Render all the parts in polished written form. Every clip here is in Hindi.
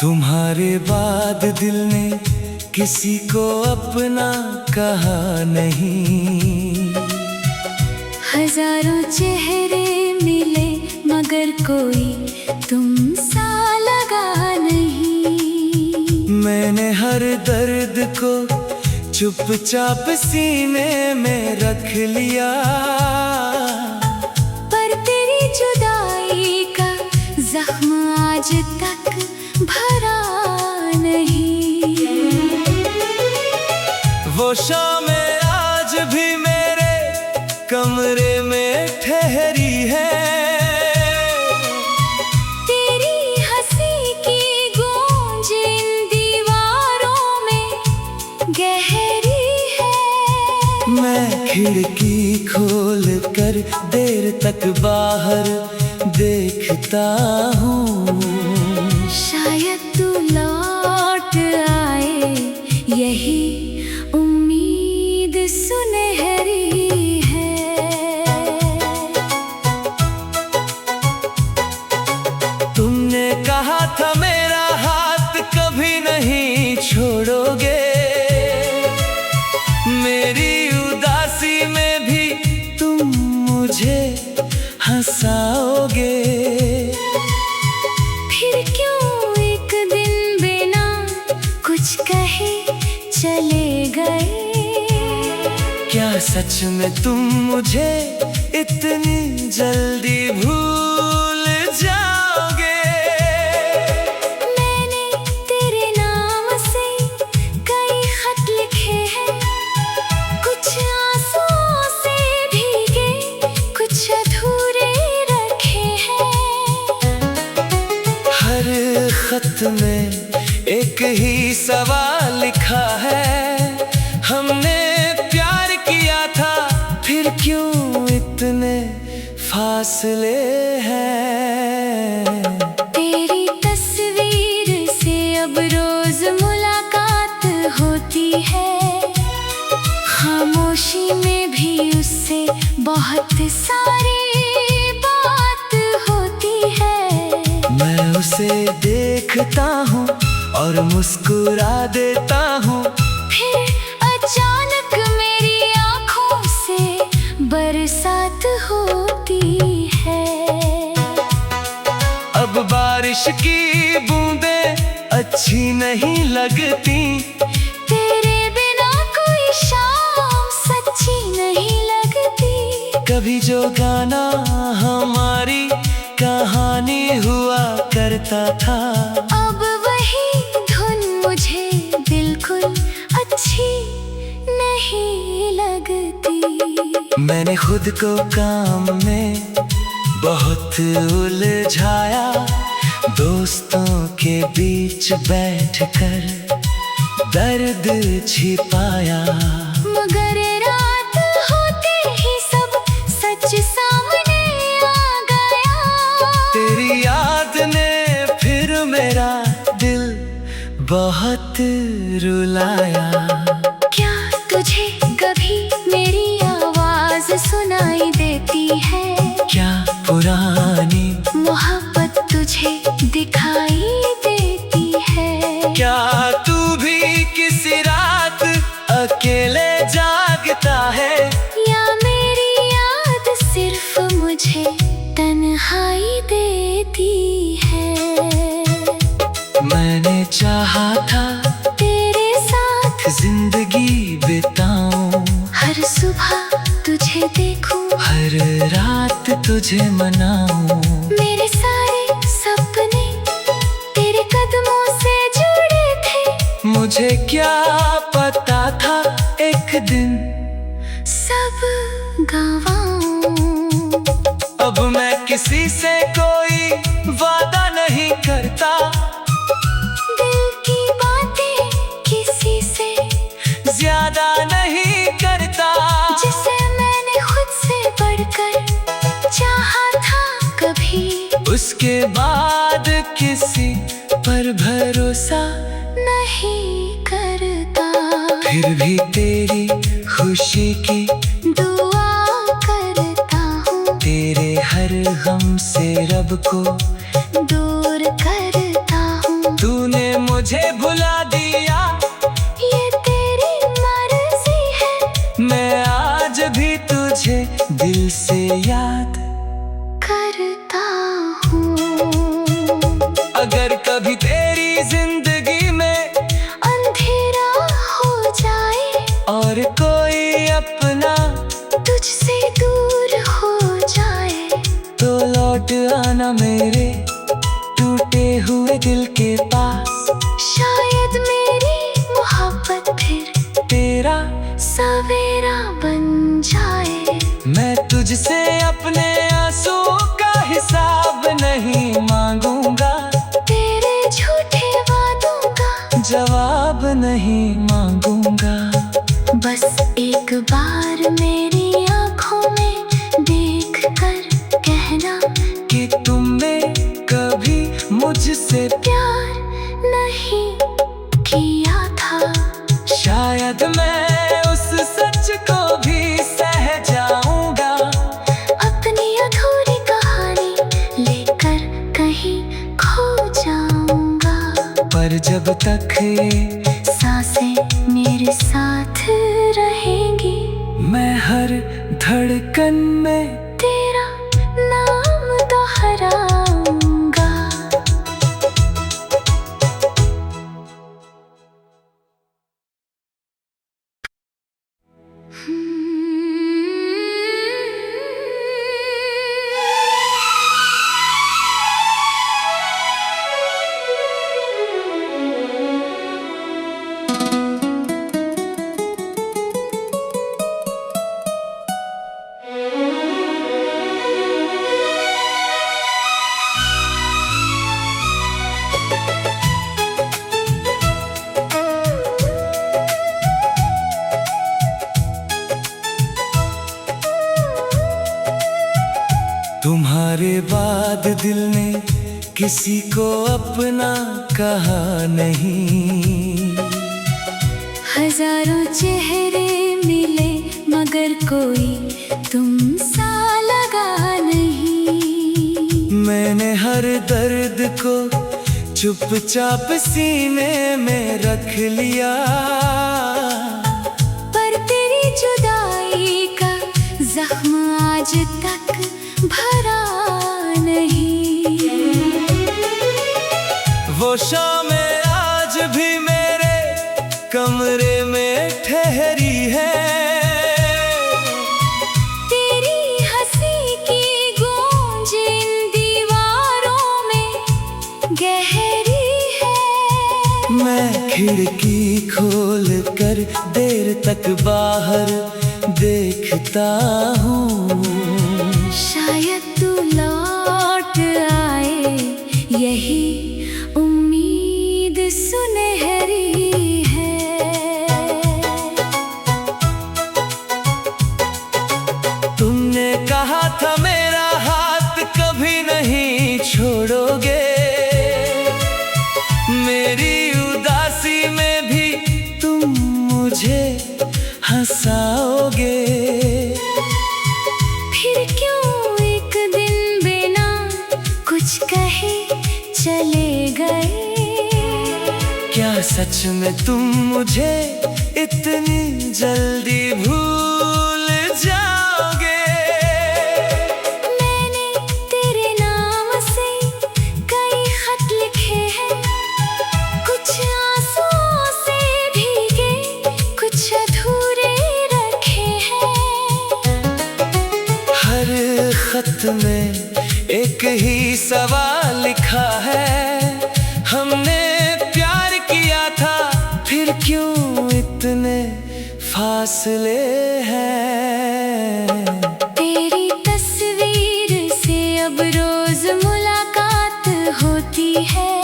तुम्हारे बाद दिल ने किसी को अपना कहा नहीं। हजारों चेहरे मिले मगर कोई तुम सा लगा नहीं। मैंने हर दर्द को चुपचाप सीने में रख लिया, पर तेरी जुदाई का जख्म आज तक भरा नहीं। वो शामें आज भी मेरे कमरे में ठहरी है, तेरी हंसी की गूंज इन दीवारों में गहरी है। मैं खिड़की खोल कर देर तक बाहर देखता हूँ, शायद तू लौट आए, यही उम्मीद सुनहरी है। तुमने कहा था मेरा हाथ कभी नहीं छोड़ोगे, मेरी उदासी में भी तुम मुझे हंसाओगे। फिर क्यों एक दिन बिना कुछ कहे चले गए? क्या सच में तुम मुझे इतनी जल्दी भूल जाओगे? मैंने तेरे नाम से कई खत लिखे हैं, कुछ आंसुओं से भीगे, कुछ अधूरे रखे हैं। हर खत में एक ही सवाल लिखा है, हमने प्यार किया था, फिर क्यों इतने फासले हैं? तेरी तस्वीर से अब रोज मुलाकात होती है, खामोशी में भी उससे बहुत सारी बात होती है। मैं उसे देखता हूँ और मुस्कुरा देता हूँ, फिर अचानक मेरी आँखों से बरसात होती है। अब बारिश की बूंदें अच्छी नहीं लगती, तेरे बिना कोई शाम सच्ची नहीं लगती। कभी जो गाना हमारी कहानी हुआ करता था, अब वही धुन मुझे बिल्कुल अच्छी नहीं लगती। मैंने खुद को काम में बहुत उलझाया, दोस्तों के बीच बैठकर दर्द छिपाया, मगर रात होते ही सब सच सामने आ गया। तेरी याद ने फिर मेरा दिल बहुत रुलाया। क्या तुझे कभी मेरी आवाज सुनाई देती है? क्या पुरानी मोहब्बत तुझे दिखाई देती है? क्या तू भी किसी रात अकेले जागता है? या मेरी याद सिर्फ मुझे तन्हाई देती है? मैंने चाहा था तेरे साथ जिंदगी बिताऊं, हर सुबह तुझे देखूं, हर रात तुझे मनाऊं। मेरे सारे सपने तेरे कदमों से जुड़े थे, मुझे क्या पता था एक दिन सब गंवाऊं। अब मैं किसी से कोई वादा नहीं करता, दिल की बातें किसी से ज्यादा नहीं करता, जिसे मैंने खुद से बढ़कर चाहा था कभी। उसके बाद किसी पर भरोसा नहीं करता, फिर भी तेरी खुशी की दुआ करता हूँ, तेरे हर गम से रब को दूर करता हूँ। तूने तो लौट आना मेरे टूटे हुए दिल के पास। शायद मेरी मोहब्बत फिर तेरा सवेरा बन जाए। मैं तुझसे अपने आंसुओं का हिसाब नहीं मांगूंगा, तेरे झूठे वादों का जवाब नहीं मांगूंगा। बस एक बार मेरी आंखों में देख कर कहना कि तुमने कभी मुझसे प्यार नहीं किया था। शायद मैं उस सच को भी सह जाऊंगा, अपनी अधूरी कहानी लेकर कहीं खो जाऊंगा। पर जब तक ये सांसें मेरे साथ रहेंगी, मैं हर धड़कन में तेरा नाम दोहराऊंगा। तुम्हारे बाद दिल ने किसी को अपना कहा नहीं। हजारों चेहरे मिले मगर कोई तुम सा लगा नहीं। मैंने हर दर्द को चुपचाप सीने में रख लिया, पर तेरी जुदाई का जख्म आज तक भरा नहीं। वो शामें आज भी मेरे कमरे में ठहरी है, तेरी हंसी की गूंज इन दीवारों में गहरी है। मैं खिड़की खोल कर देर तक बाहर देखता हूँ। शायद तू लौट आए, यही उम्मीद सुनहरी है। तुमने कहा था मेरा हाथ कभी नहीं छोड़ोगे, मेरी उदासी में भी तुम मुझे हंसाओगे। फिर क्यों एक दिन बिना कुछ कहे चले गए? क्या सच में तुम मुझे इतनी जल्दी भूल जाओगे? मैंने तेरे नाम से कई खत लिखे हैं, कुछ आंसुओं से भीगे, कुछ अधूरे रखे हैं। हर खत में एक ही सवाल लिखा है, हमने प्यार किया था, फिर क्यों इतने फासले हैं? तेरी तस्वीर से अब रोज मुलाकात होती है,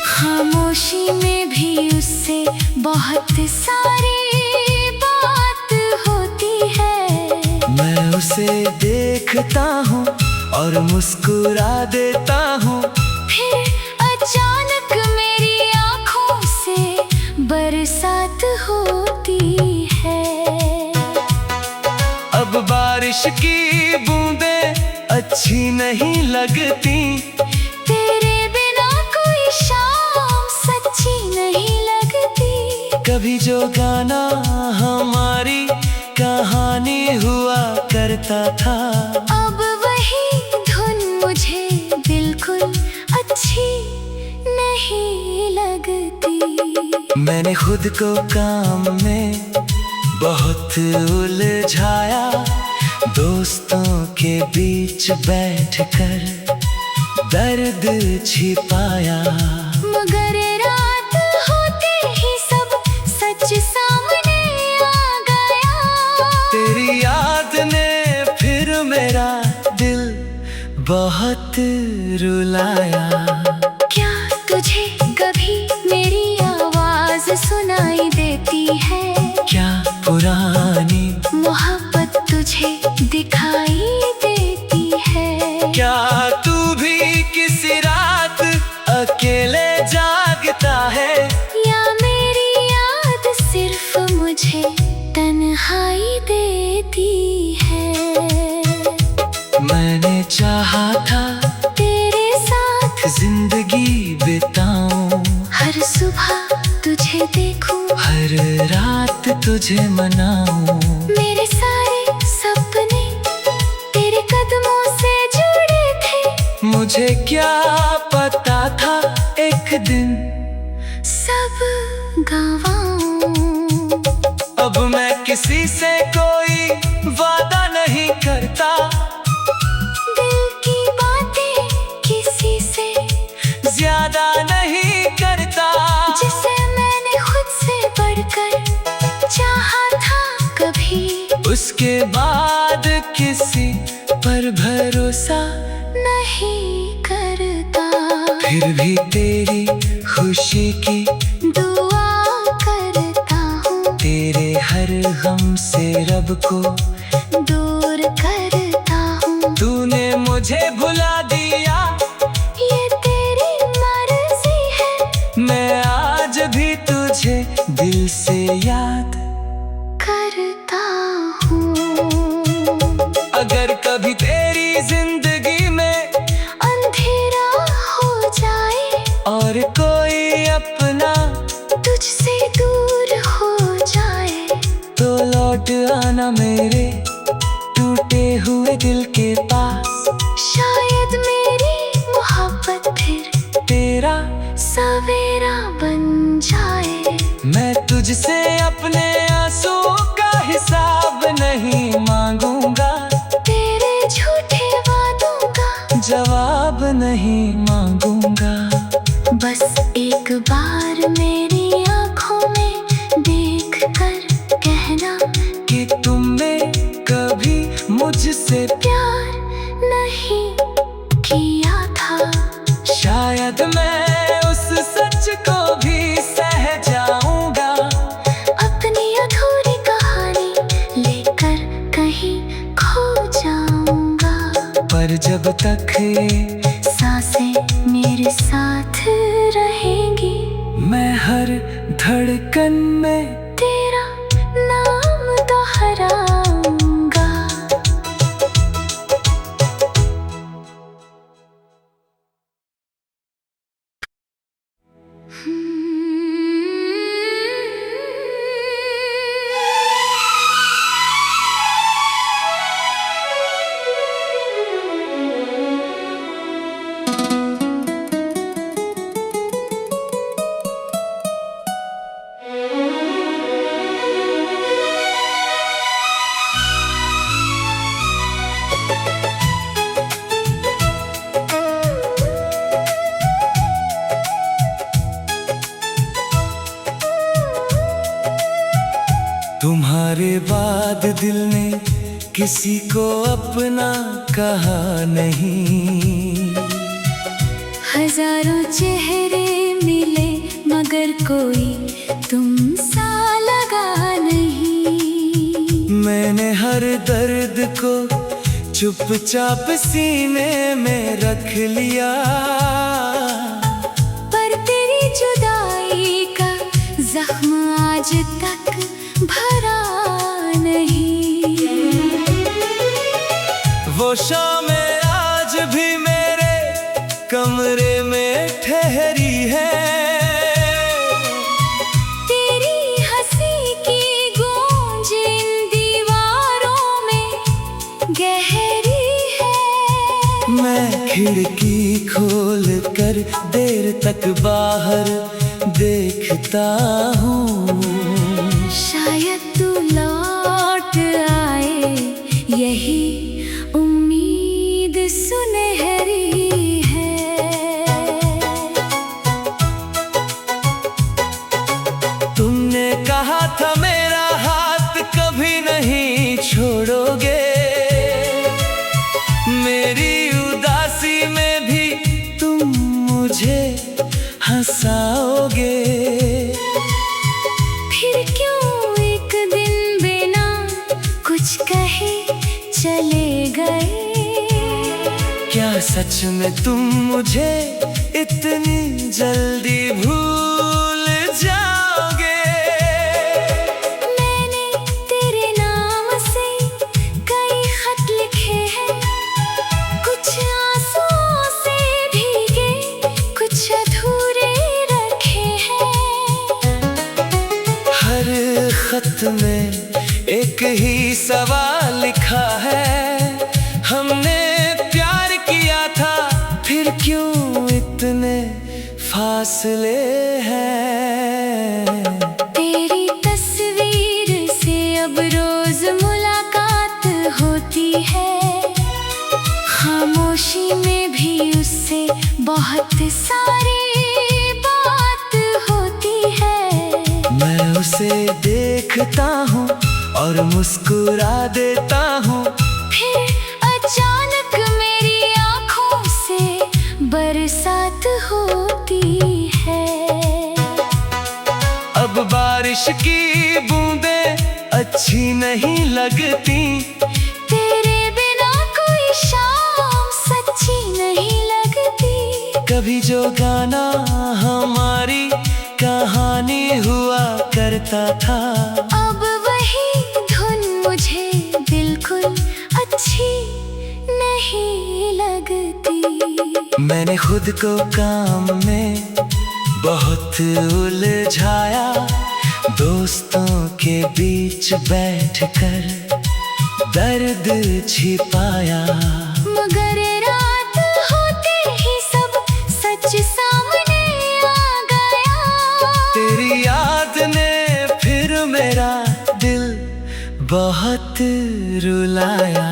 खामोशी में भी उससे बहुत सारी बात होती है। मैं उसे देखता हूँ और मुस्कुरा देता हूँ, फिर अचानक मेरी आँखों से बरसात होती है। अब बारिश की बूंदें अच्छी नहीं लगती, तेरे बिना कोई शाम सच्ची नहीं लगती। कभी जो गाना हमारी कहानी हुआ करता था, अब वही धुन मुझे बिल्कुल अच्छी नहीं लगती। मैंने खुद को काम में बहुत उलझाया, दोस्तों के बीच बैठकर दर्द छिपाया, मगर रात होते ही सब सच सामने आ गया। तेरी याद ने फिर मेरा दिल बहुत रुलाया। क्या तुझे कभी मेरी आवाज सुनाई देती है? क्या पुरानी मोहब्बत तुझे दिखाई देती है? क्या तू भी किसी रात अकेले जागता है? या मेरी याद सिर्फ मुझे तन्हाई देती है? मैंने चाहा था तेरे साथ जिंदगी बिताऊं, हर सुबह तुझे देखूं, हर रात तुझे मनाऊं। मेरे सारे सपने तेरे कदमों से जुड़े थे। मुझे क्या पता था एक दिन सब गंवाऊं। अब मैं किसी से कोई वादा नहीं करता, दिल की बातें किसी से ज्यादा नहीं करता। जिसे मैंने खुद से बढ़कर चाहा था कभी, उसके बाद किसी पर भरोसा नहीं करता। फिर भी तेरी खुशी की दुआ करता हूँ, तेरे हर गम से रब को दूर करता हूँ। तूने मुझे भुला दिया, ये तेरी मर्जी है, मैं आज भी तुझे दिल से याद करता हूँ। अगर कभी तेरी जिंदगी में अंधेरा हो जाए और कोई अपना तुझसे दूर हो जाए, तो लौट आना मेरे टूटे हुए दिल के पास। शायद मेरी मोहब्बत फिर तेरा सवेरा बन जाए। मैं तुझसे अपने आंसू का हिसाब नहीं मांगूंगा, तेरे झूठे वादों का जवाब नहीं मांगूंगा। बस एक बार मेरी आंखों में देख कर कहना कि तुमने कभी मुझसे प्यार नहीं किया था। शायद मैं उस सच को भी सह जाऊंगा, अपनी अधूरी कहानी लेकर कहीं खो जाऊंगा। पर जब तक ये सांसें मेरे साथ रहेंगी, मैं हर धड़कन में तेरा नाम दोहराऊंगा। तुम्हारे बाद दिल ने किसी को अपना कहा नहीं। हजारों चेहरे मिले मगर कोई तुम सा लगा नहीं। मैंने हर दर्द को चुपचाप सीने में रख लिया, पर तेरी जुदाई का जख्म आज तक भरा नहीं। वो शामें आज भी मेरे कमरे में ठहरी है, तेरी हंसी की गूंज इन दीवारों में गहरी है। मैं खिड़की खोल कर देर तक बाहर देखता हूँ। शायद तू लौट आए यही मेरी उदासी में भी तुम मुझे हंसाओगे। फिर क्यों एक दिन बिना कुछ कहे चले गए? क्या सच में तुम मुझे इतनी जल्दी भूल जाओगे? मैंने तेरे नाम से कई खत लिखे हैं, कुछ आंसुओं से भीगे, कुछ अधूरे रखे हैं। हर खत में एक ही सवाल लिखा है, हमने प्यार किया था, फिर क्यों इतने फासले हैं? तेरी तस्वीर से अब रोज मुलाकात होती है, खामोशी में भी उससे बहुत सारी बात होती है। मैं उसे देखता हूँ और मुस्कुरा देता हूँ, फिर अचानक मेरी आँखों से बरसात होती है। अब बारिश की बूंदें अच्छी नहीं लगती, तेरे बिना कोई शाम सच्ची नहीं लगती। कभी जो गाना हमारी कहानी हुआ करता था, अब वही धुन मुझे बिल्कुल अच्छी नहीं लगती। मैंने खुद को काम में बहुत उलझाया, दोस्तों के बीच बैठकर दर्द छिपाया। मगर रात होते ही सब सच सामने आ गया। तेरी याद ने फिर मेरा दिल बहुत रुलाया।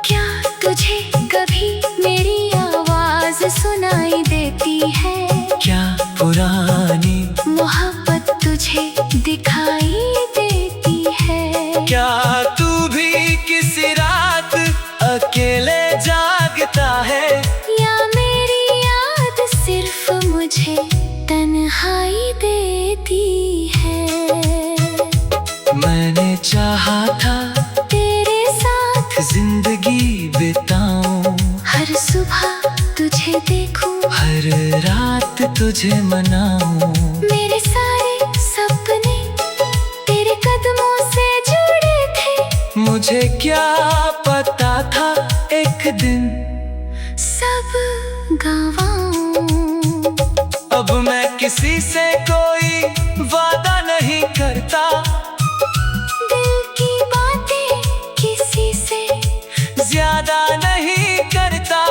क्या तुझे कभी मेरी आवाज सुनाई देती है? क्या पुरानी मोहब्बत तुझे दिखाई देती है? क्या तू भी किसी रात अकेले जागता है? या मेरी याद सिर्फ मुझे तन्हाई देती है? मैंने चाहा था तेरे साथ जिंदगी बिताऊं, हर सुबह तुझे देखूं, हर रात तुझे मनाऊं। मेरे सारे सपने तेरे कदमों से जुड़े थे। मुझे क्या पता था एक दिन सब गंवाऊं। अब मैं किसी से कोई वादा नहीं करता, दिल की बातें किसी से ज्यादा नहीं करता।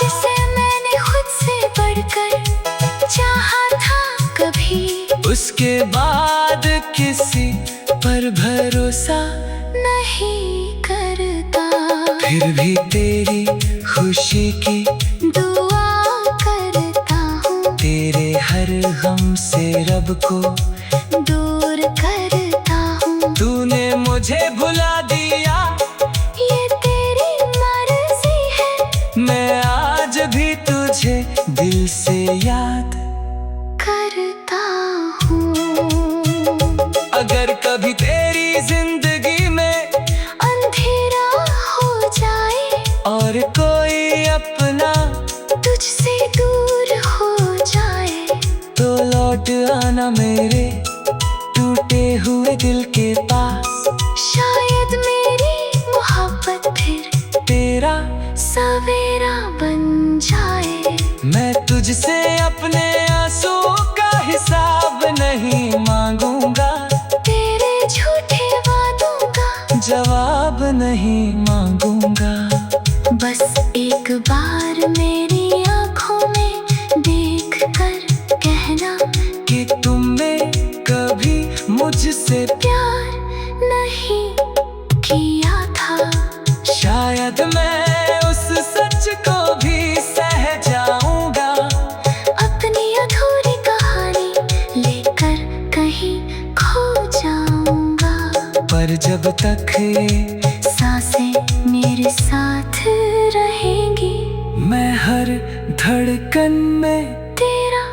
जिसे मैंने खुद से बढ़कर चाहा था कभी, उसके बाद किसी पर भरोसा नहीं करता। फिर भी तेरी खुशी की दुआ करता हूँ, तेरे हर गम से रब को दूर करता हूँ। तूने मुझे भुला दिया, ये तेरी मर्जी है, मैं आज भी तुझे दिल से याद। करता हूँ। अगर कभी तेरी जिंदगी में अंधेरा हो जाए और कोई अपना तुझसे दूर हो जाए, तो लौट आना मेरे टूटे हुए दिल के पास। शायद मेरी मोहब्बत फिर तेरा सवेरा बन जाए। मैं तुझसे अपने आंसू का हिसाब नहीं मांगूंगा, तेरे झूठे वादों का जवाब नहीं मांगूंगा। बस एक बार मेरी आँखों में देख कर कहना कि तुमने कभी मुझसे प्यार नहीं किया था। शायद मैं उस सच को भी सह जाऊंगा, अपनी अधूरी कहानी लेकर कहीं खो जाऊंगा। पर जब तक ये सांसें मेरे साथ रहे धड़कन में तेरा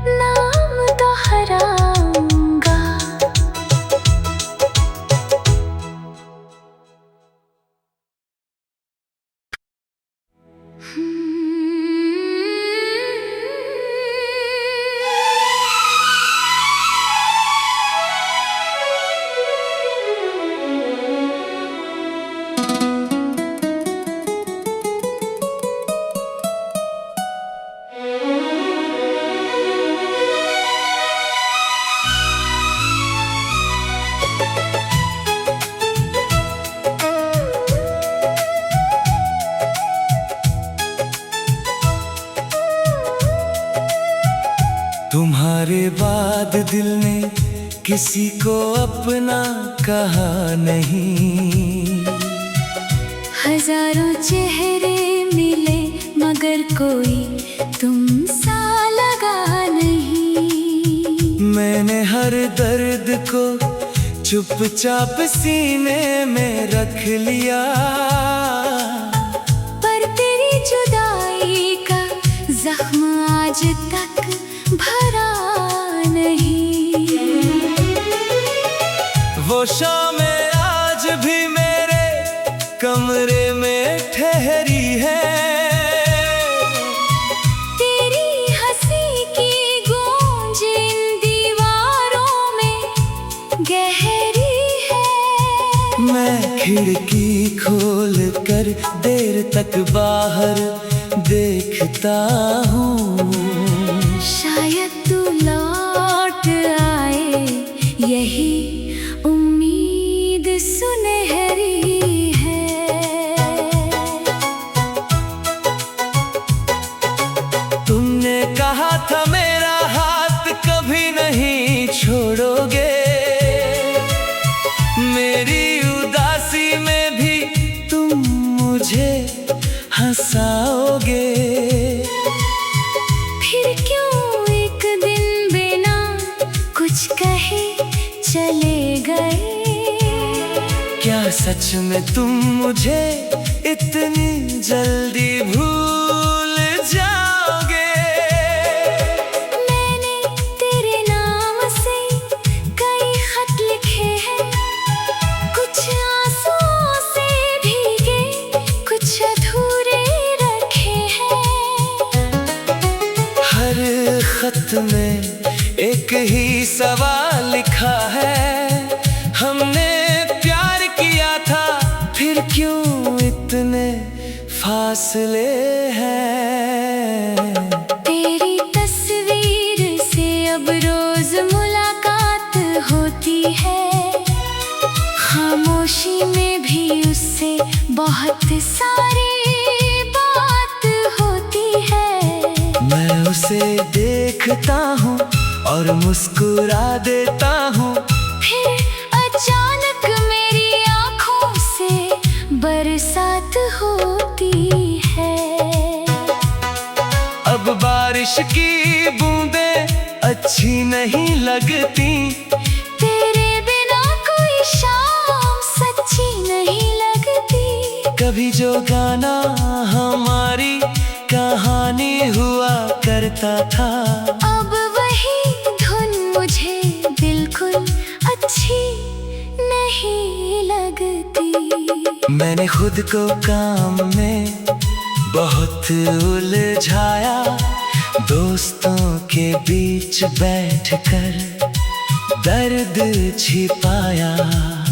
नाम दोहराऊंगा। तुम्हारे बाद दिल ने किसी को अपना कहा नहीं। हजारों चेहरे मिले मगर कोई तुम सा लगा नहीं। मैंने हर दर्द को चुपचाप सीने में रख लिया, पर तेरी जुदाई का जख्म आज तक भरा नहीं। वो शामें आज भी मेरे कमरे में ठहरी है। तेरी हंसी की गूंज इन दीवारों में गहरी है। मैं खिड़की खोल कर देर तक बाहर देखता हूँ। शायद तू लौट आए, यही उम्मीद सुनहरी है। तुमने कहा था मेरा हाथ कभी नहीं छोड़ोगे, मेरी उदासी में भी तुम मुझे हंसाओगे। फिर क्यों एक दिन बिना कुछ कहे चले गए। क्या सच में तुम मुझे इतनी जल्दी भूल जाओगे। मैंने तेरे नाम से कई खत लिखे हैं, कुछ आंसुओं से भीगे, कुछ अधूरे रखे हैं। हर खत में एक ही सवाल लिखा है, हमने प्यार किया था फिर क्यों इतने फासले हैं। तेरी तस्वीर से अब रोज मुलाकात होती है, खामोशी में भी उससे बहुत सारी बात होती है। मैं उसे देखता हूँ और मुस्कुरा देता हूँ, फिर अचानक मेरी आँखों से बरसात होती है। अब बारिश की बूंदें अच्छी नहीं लगती, तेरे बिना कोई शाम सच्ची नहीं लगती। कभी जो गाना हमारी कहानी हुआ करता था, अब वही धुन मुझे बिल्कुल अच्छी नहीं लगती। मैंने खुद को काम में बहुत उलझाया, दोस्तों के बीच बैठकर दर्द छिपाया।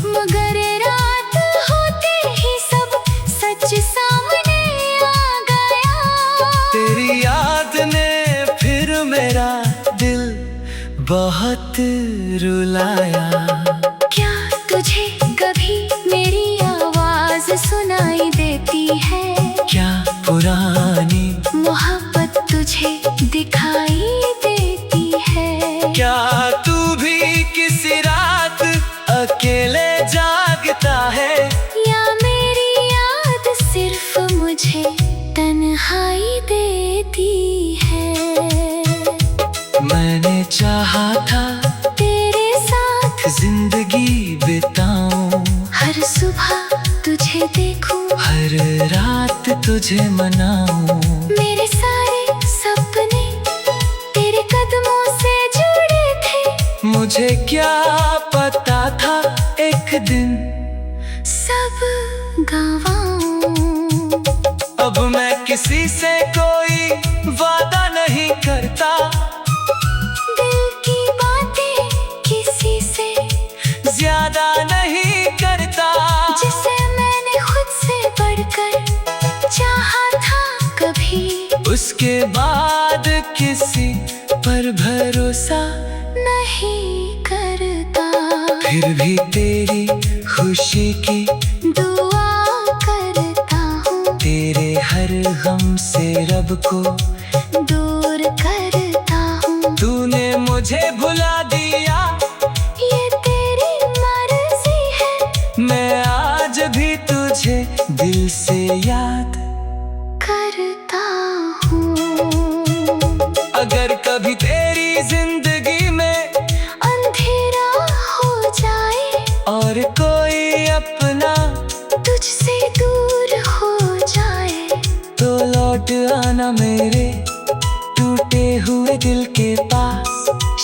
मगर रात होते ही सब सच सामने आ गया। तेरी याद ने फिर मेरा दिल बहुत रुलाया। क्या तुझे कभी मेरी आवाज सुनाई देती है? क्या पुरानी मोहब्बत तुझे दिखाई देती है? क्या तू भी किसी रात अकेले जागता है, या मेरी याद सिर्फ मुझे तन्हाई देती है? मैंने चाहा था तेरे साथ जिंदगी बिताऊं, हर सुबह तुझे देखूं, हर रात तुझे मनाऊं। मेरे सारे मुझे क्या पता था एक दिन सब गवाऊं। अब मैं किसी से कोई वादा नहीं करता, दिल की बातें किसी से ज्यादा नहीं करता। जिसे मैंने खुद से बढ़कर चाहा था कभी, उसके बाद किसी पर भरोसा नहीं करता। फिर भी तेरी खुशी की दुआ करता हूँ, तेरे हर गम से रब को दूर करता हूँ। तूने मुझे भुला दिया, ये तेरी मर्जी है, मैं आज भी तुझे दिल से याद करता हूँ। अगर कभी तेरी जिंदगी में अंधेरा हो जाए और कोई अपना तुझसे दूर हो जाए, तो लौट आना मेरे टूटे हुए दिल के पास।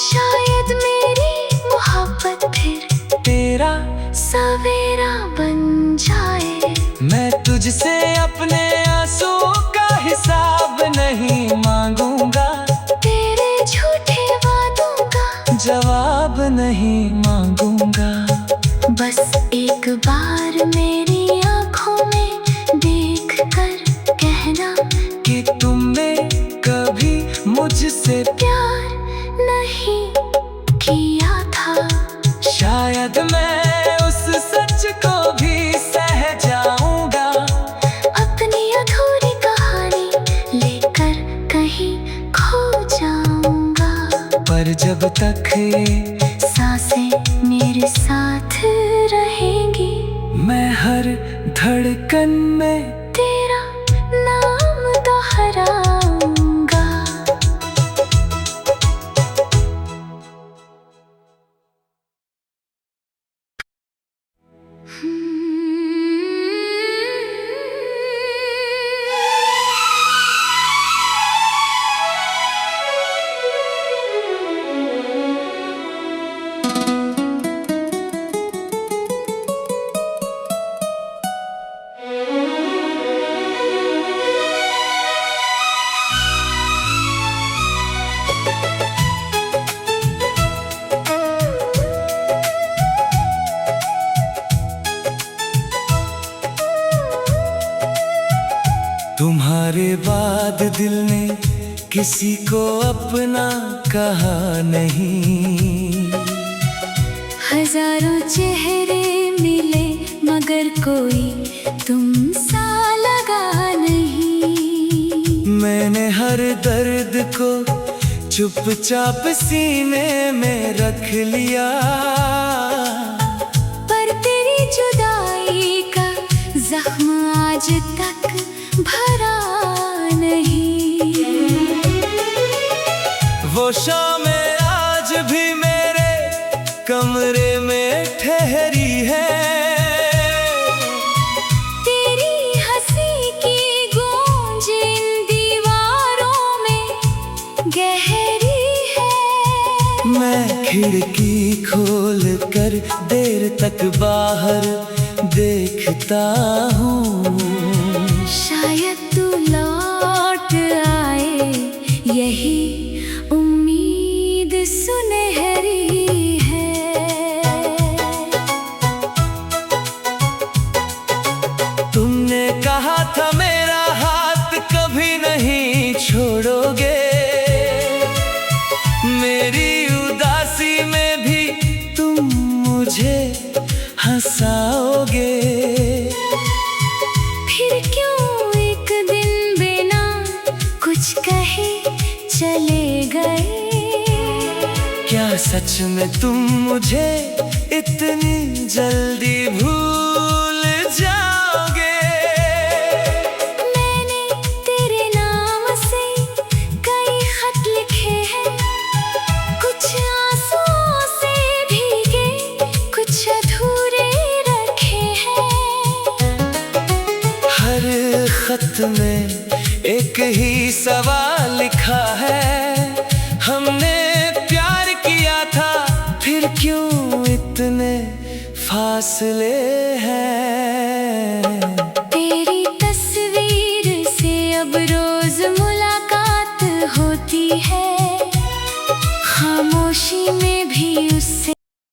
शायद मेरी मोहब्बत फिर तेरा सवेरा बन जाए। मैं तुझसे अपने आंसुओं का हिसाब नहीं मांगूंगा, तेरे झूठे वादों का जवाब नहीं मांगूंगा। बस एक बार मेरी आंखों में देख कर कहना कि तुमने कभी मुझसे प्यार नहीं किया था। शायद मैं उस सच को भी सह जाऊंगा, अपनी अधूरी कहानी लेकर कहीं खो जाऊंगा। पर जब तक ये सांसें मेरे साथ रहेंगी, मैं हर धड़कन में तेरा नाम दोहराऊंगा। तुम्हारे बाद दिल ने किसी को अपना कहा नहीं। हजारों चेहरे मिले मगर कोई तुम सा लगा नहीं। मैंने हर दर्द को चुपचाप सीने में रख लिया, पर तेरी जुदाई का जख्म आज तक भरा नहीं। वो शामें आज भी मेरे कमरे में ठहरी है, तेरी हंसी की गूंज इन दीवारों में गहरी है। मैं खिड़की खोल कर देर तक बाहर देखता हूँ। शायद तू लौट आए, यही उम्मीद सुनहरी है। तुमने कहा था मेरा हाथ कभी नहीं छोड़ोगे, मेरी उदासी में भी तुम मुझे हंसाओगे। फिर क्यों एक दिन बिना कुछ कहे चले गए। क्या सच में तुम मुझे इतनी जल्दी भूल जाओगे। मैंने तेरे नाम से कई खत लिखे हैं, कुछ आंसुओं से भीगे, कुछ अधूरे रखे हैं। हर खत में एक ही सवाल लिखा है, हमने प्यार किया था फिर फासले